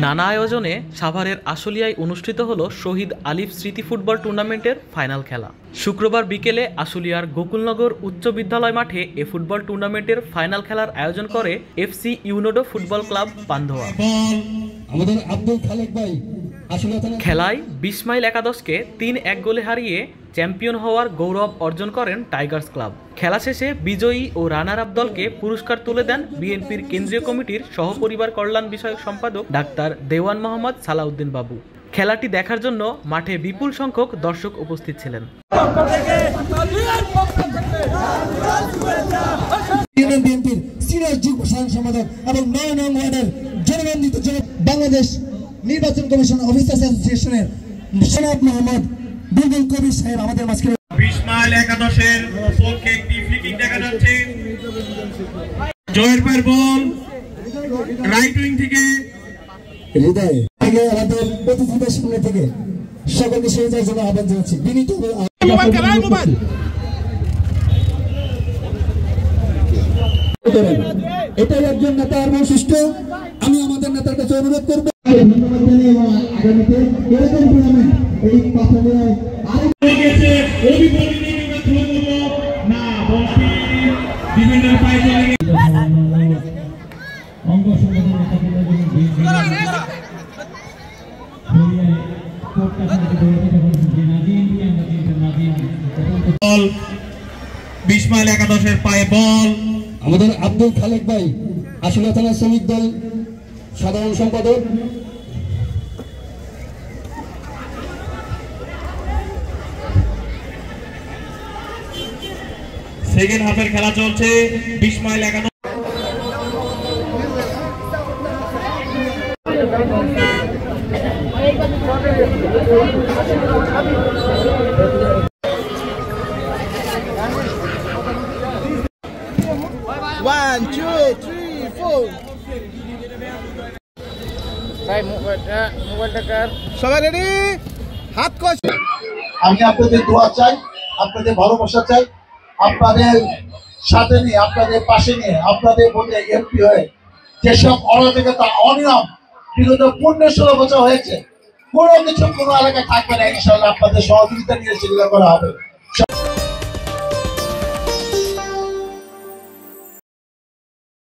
নানা আয়োজনে সাভারের আশুলিয়ায় অনুষ্ঠিত হলো শহীদ আলিফ স্মৃতি ফুটবল টুর্নামেন্টের ফাইনাল খেলা। শুক্রবার বিকেলে আশুলিয়ার গোকুলনগর উচ্চ বিদ্যালয় মাঠে এ ফুটবল টুর্নামেন্টের ফাইনাল খেলার আয়োজন করে এফসি ইউনোডো ফুটবল ক্লাব পান্ধোয়া। খেলায় ২০ মাইল একাদশকে ৩-১ গোলে হারিয়ে চ্যাম্পিয়ন হওয়ার গৌরব অর্জন করেন টাইগার্স ক্লাব। খেলা শেষে বিজয়ী ও রানার আপ দলকে পুরস্কার তুলে দেন বিএনপির কেন্দ্রীয় কমিটির সহপরিবার কল্যাণ বিষয়ক সম্পাদক ডাক্তার দেওয়ান মোহাম্মদ সালাউদ্দিন বাবু। খেলাটি দেখার জন্য মাঠে বিপুল সংখ্যক দর্শক উপস্থিত ছিলেন। বাংলাদেশ নির্বাচন কমিশন অফিসার্স অ্যাসোসিয়েশনের সনাব মোহাম্মদ বুলবুল কবির সাহেব আমাদের মাঝে ২০ মাইল একাদশের পক্ষে একটি ফ্রি কিক দেখা যাচ্ছে। জয়ের পর বল রাইট উইং থেকে হৃদয় আমাদের প্রতিযোগিতার সামনে থেকে সকলকে সরে যাওয়ার জন্য আহ্বান জানাচ্ছি। এটাই একজন নেতার বৈশিষ্ট্য। আমি আমাদের নেতার কাছে অনুরোধ করবো বল ২০ মাইল একাদশের পায়ে বল আমাদের আব্দুল খালেক ভাই আশুলিয়া থানা শ্রমিক দল সাধারণ সম্পাদক। সেকেন্ড হাফের খেলা চলছে ২০ মাইল একাদশ। আমি আপনাদের দোয়া চাই, আপনাদের ভালোবাসা চাই, আপনাদের সাথে নিয়ে, আপনাদের পাশে নিয়ে, আপনাদের মধ্যে এমপি হয়ে যেসব অরাজকতা অনিয়ম বিগত ১৫-১৬ বছর হয়েছে, কোনো কিছু কোনো এলাকায় থাকবে না। ইনশাআল্লাহ আপনাদের সহযোগিতা নিয়ে সেগুলো করা হবে।